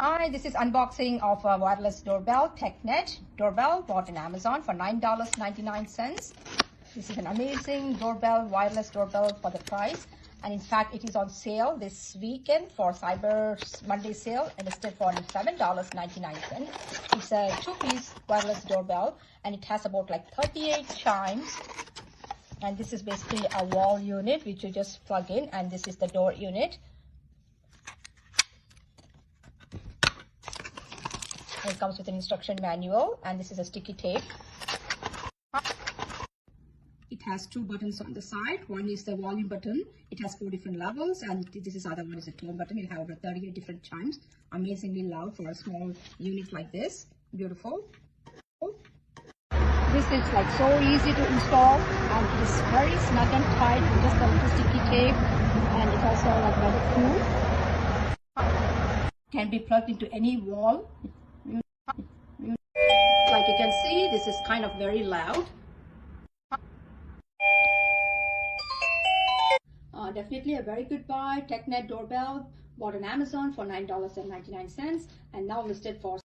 Hi, this is unboxing of a wireless doorbell, TECKNET Doorbell, bought on Amazon for $9.99. This is an amazing doorbell, wireless doorbell for the price. And in fact, it is on sale this weekend for Cyber Monday sale, and it's still for $7.99. It's a two-piece wireless doorbell, and it has about like 38 chimes. And this is basically a wall unit, which you just plug in, and this is the door unit. And it comes with an instruction manual, and this is a sticky tape. It has two buttons on the side. One is the volume button. It has 4 different levels, and this is other one is a tone button. You have over 38 different chimes. Amazingly loud for a small unit like this. Beautiful. This is like so easy to install, and it is very snug and tight with just a little sticky tape, and it's also like weatherproof. Can be plugged into any wall. Like you can see, this is kind of very loud. Definitely a very good buy. TECKNET Doorbell, bought on Amazon for $9.99, and now listed for